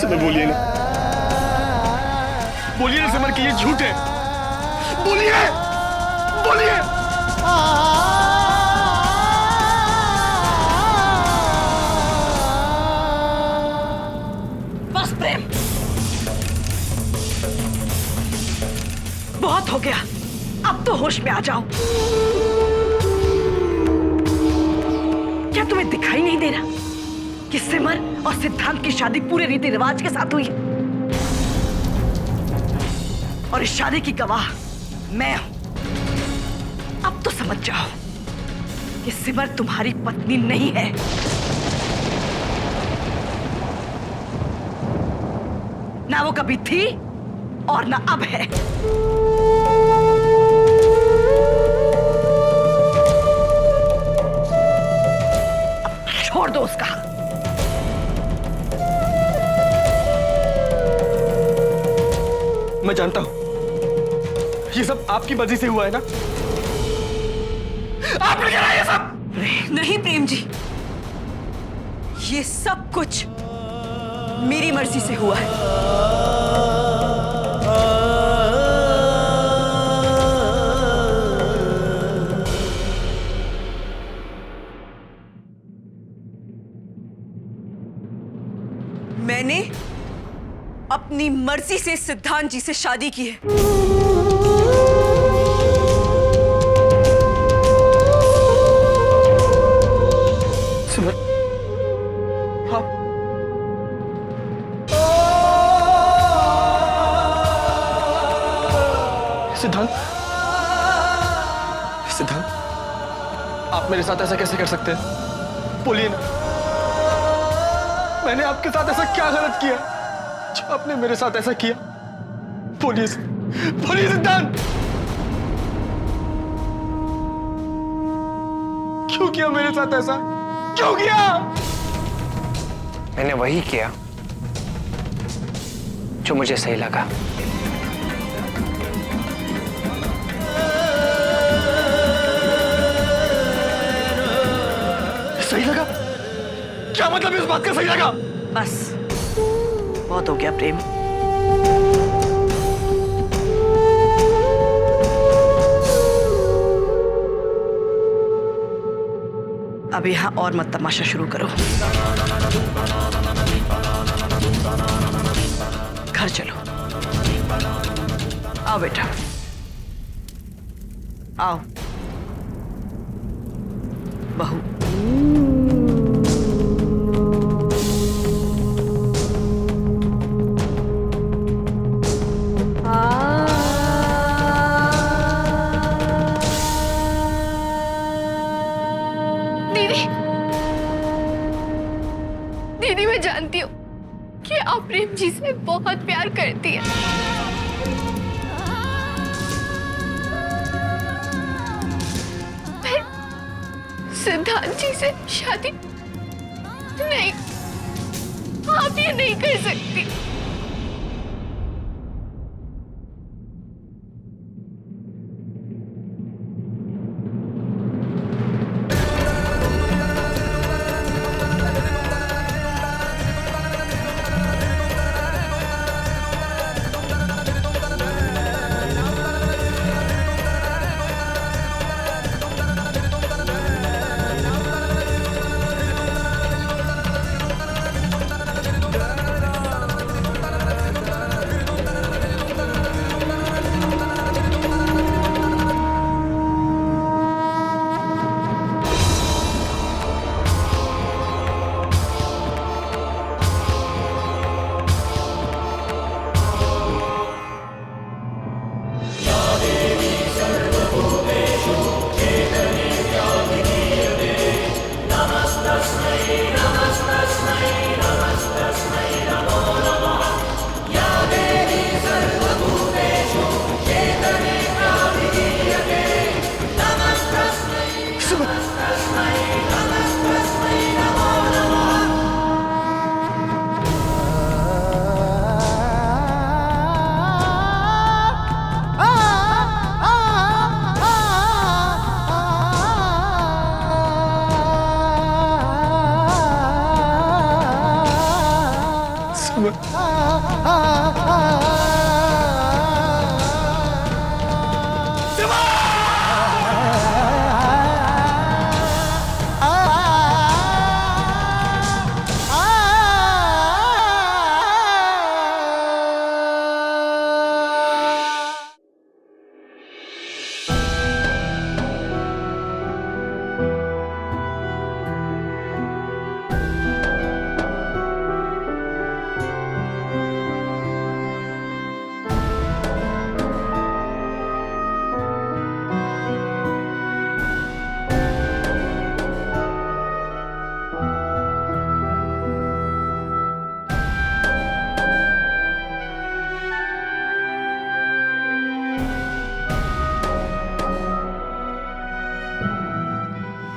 सिमर बोलिए ना, बोलिए ना सिमर कि ये झूठ है। बोलिए, बोलिए। बस प्रेम, बहुत हो गया, अब तो होश में आ जाओ। क्या तुम्हें दिखाई नहीं दे रहा कि सिमर और सिद्धांत की शादी पूरे रीति रिवाज के साथ हुई है? और इस शादी की गवाह मैं हूं। अब तो समझ जाओ कि सिमर तुम्हारी पत्नी नहीं है। ना वो कभी थी और ना अब है। अब छोड़ दो उसका हाथ। मैं जानता हूं ये सब आपकी मर्जी से हुआ है ना, आपने करा ये सब। नहीं प्रेम जी, ये सब कुछ मेरी मर्जी से हुआ है। मैंने अपनी मर्जी से सिद्धांत जी से शादी की है। सिमर, आप सिद्धांत, सिद्धांत, आप मेरे साथ ऐसा कैसे कर सकते हैं? बोलिए ना, मैंने आपके साथ ऐसा क्या गलत किया जो आपने मेरे साथ ऐसा किया? बोलिए, बोलिए सिद्धांत, क्यों किया मेरे साथ ऐसा? क्यों किया? मैंने वही किया जो मुझे सही लगा। सही लगा? क्या मतलब इस बात का सही लगा? बस बहुत हो गया प्रेम। अब यहां और मत तमाशा शुरू करो। घर चलो। आओ बेटा, आओ। बहू, दीदी मैं जानती हूँ कि आप प्रेम जी से बहुत प्यार करती है। पर सिद्धांत जी से शादी नहीं, आप ये नहीं कर सकती।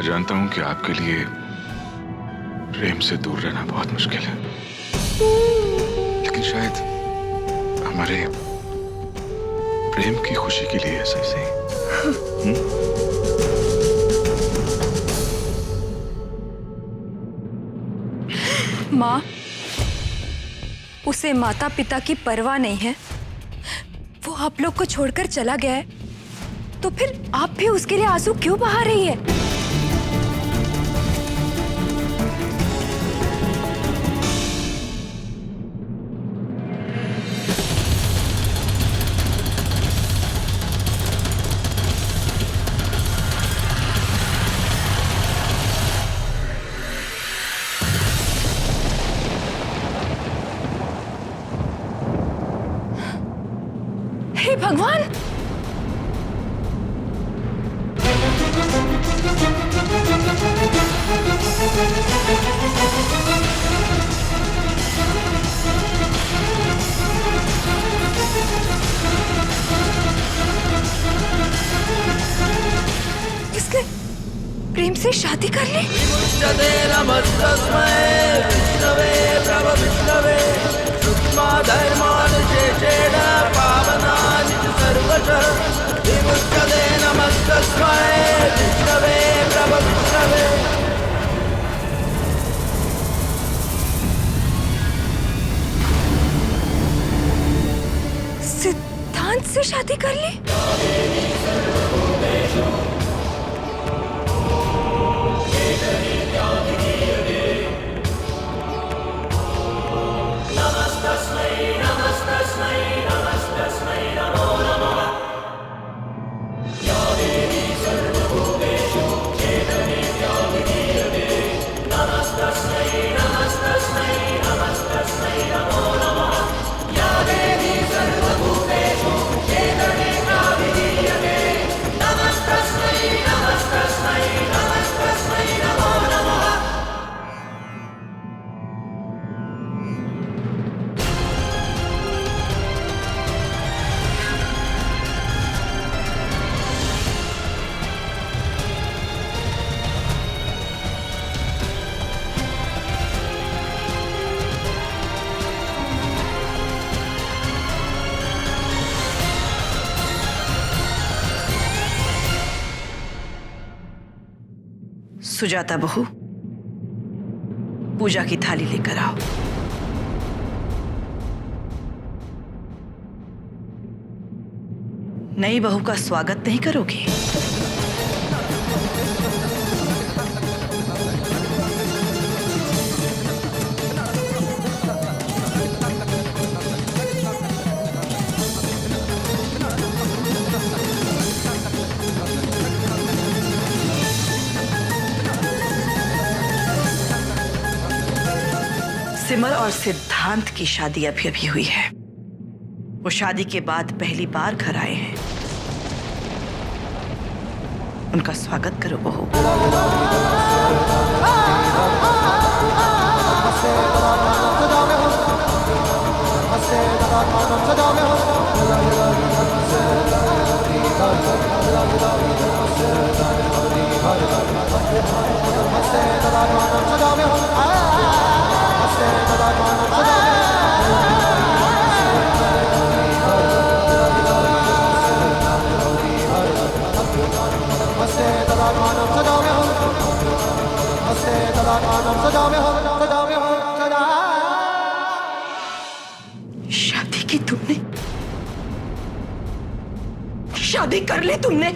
जानता हूं कि आपके लिए प्रेम से दूर रहना बहुत मुश्किल है, लेकिन शायद हमारे प्रेम की खुशी के लिए ऐसा सही। माँ, उसे माता पिता की परवाह नहीं है, वो आप लोग को छोड़कर चला गया है, तो फिर आप भी उसके लिए आंसू क्यों बहा रही है? हे भगवान! इसने प्रेम से शादी कर ली? सिद्धांत से शादी कर ली? सुजाता बहू, पूजा की थाली लेकर आओ। नई बहू का स्वागत नहीं करोगे? सिमर और सिद्धांत की शादी अभी अभी हुई है। वो शादी के बाद पहली बार घर आए हैं। उनका स्वागत करो बहू। शादी की तुमने? शादी कर ली तुमने?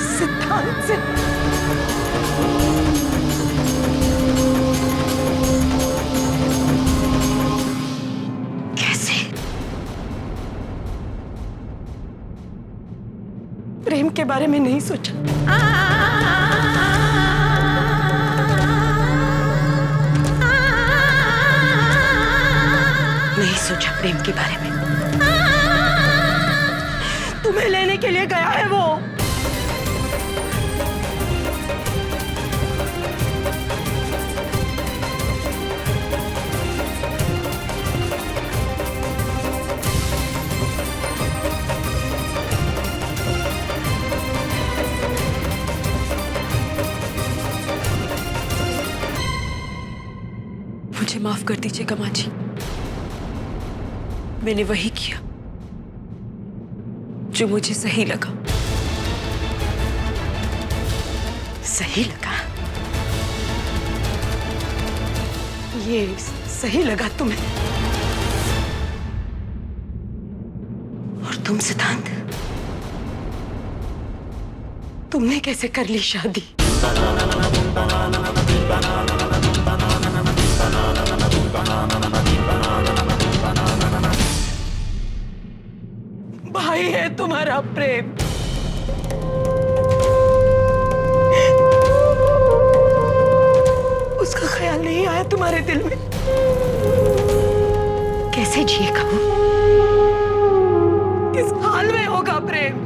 सिद्धांत से? कैसे? प्रेम के बारे में नहीं सोचा? नहीं सोचा प्रेम के बारे में? तुम्हें लेने के लिए गया है वो। माफ कर दीजिएगा माँ जी। मैंने वही किया जो मुझे सही लगा। सही लगा? ये सही लगा तुम्हें? और तुम सिद्धांत, तुमने कैसे कर ली शादी? भाई है तुम्हारा प्रेम, उसका ख्याल नहीं आया तुम्हारे दिल में? कैसे जिएगा वो? किस हाल में होगा प्रेम?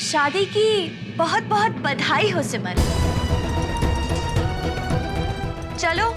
शादी की बहुत बहुत बधाई हो सिमर। चलो,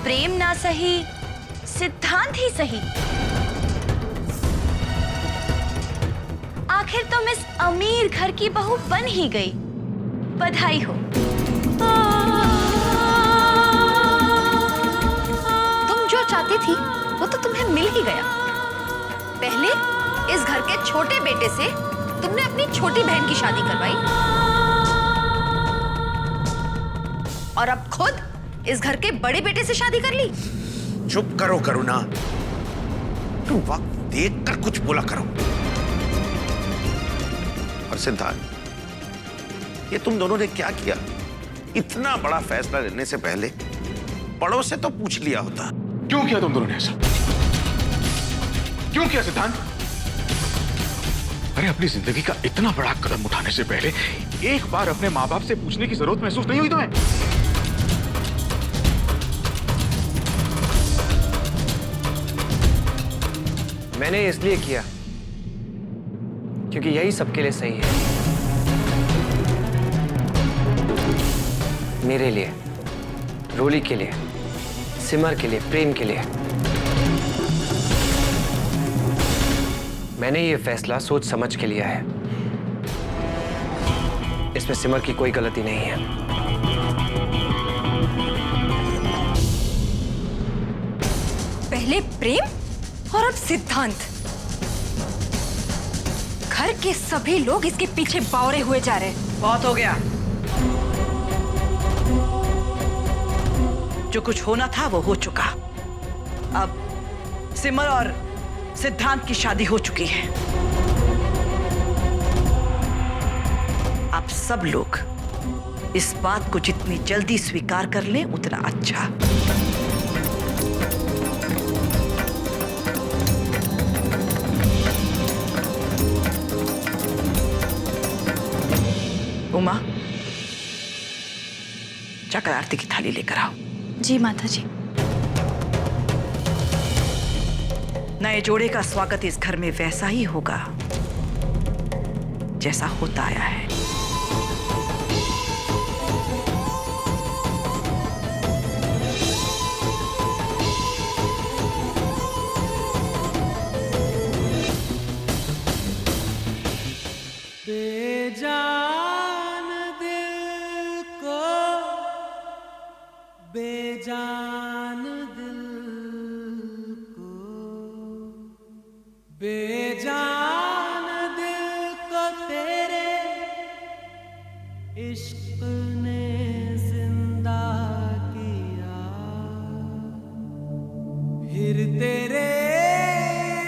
प्रेम ना सही, सिद्धांत ही सही। आखिर तुम इस अमीर घर की बहू बन ही गई। बधाई हो। तुम जो चाहती थी वो तो तुम्हें मिल ही गया। पहले इस घर के छोटे बेटे से तुमने अपनी छोटी बहन की शादी करवाई, और अब खुद इस घर के बड़े बेटे से शादी कर ली। चुप करो करुणा, तुम वक्त देखकर कुछ बोला करो। और सिद्धांत, ये तुम दोनों ने क्या किया? इतना बड़ा फैसला लेने से पहले बड़ों से तो पूछ लिया होता। क्यों किया तुम दोनों ने ऐसा? क्यों किया सिद्धांत? अरे अपनी जिंदगी का इतना बड़ा कदम उठाने से पहले एक बार अपने माँ बाप से पूछने की जरूरत महसूस नहीं हुई तुम्हें? मैंने इसलिए किया क्योंकि यही सबके लिए सही है। मेरे लिए, रोली के लिए, सिमर के लिए, प्रेम के लिए। मैंने ये फैसला सोच समझ के लिया है। इसमें सिमर की कोई गलती नहीं है। पहले प्रेम और अब सिद्धांत। घर के सभी लोग इसके पीछे बावरे हुए जा रहे हैं। बहुत हो गया। जो कुछ होना था वो हो चुका। अब सिमर और सिद्धांत की शादी हो चुकी है। अब सब लोग इस बात को जितनी जल्दी स्वीकार कर लें उतना अच्छा। उमा, जाकर आरती की थाली लेकर आओ। जी माता जी। नए जोड़े का स्वागत इस घर में वैसा ही होगा जैसा होता आया है। बेजान दिल को बेजान दिल को इश्क ने जिंदा किया, फिर तेरे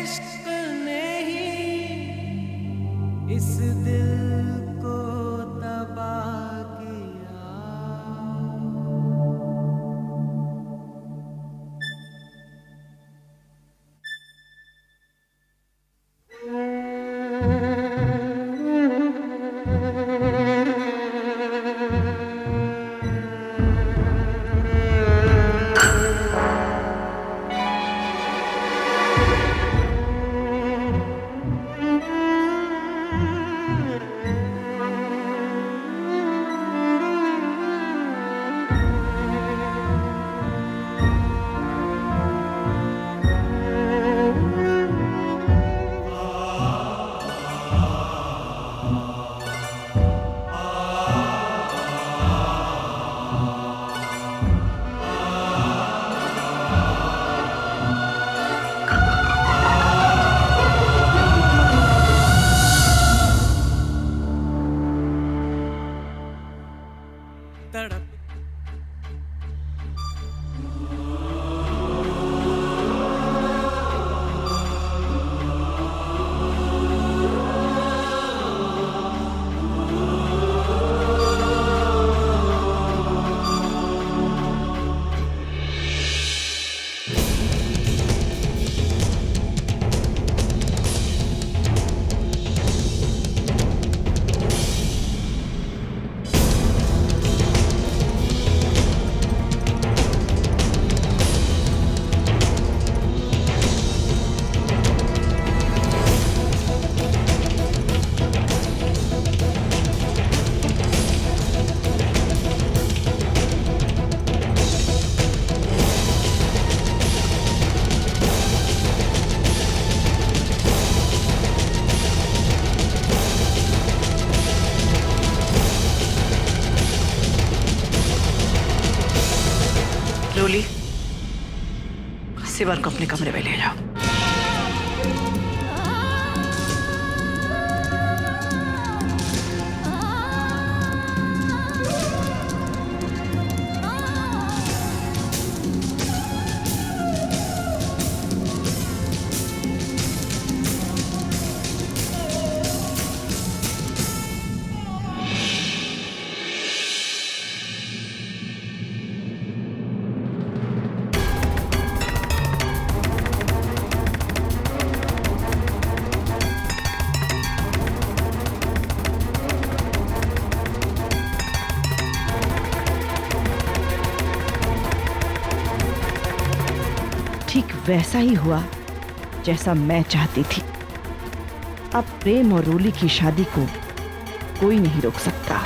इश्क ने ही इस दिल को तबाह किया। रोली, सिमर को अपने कमरे में ले जाओ। ठीक वैसा ही हुआ जैसा मैं चाहती थी। अब प्रेम और रोली की शादी को कोई नहीं रोक सकता।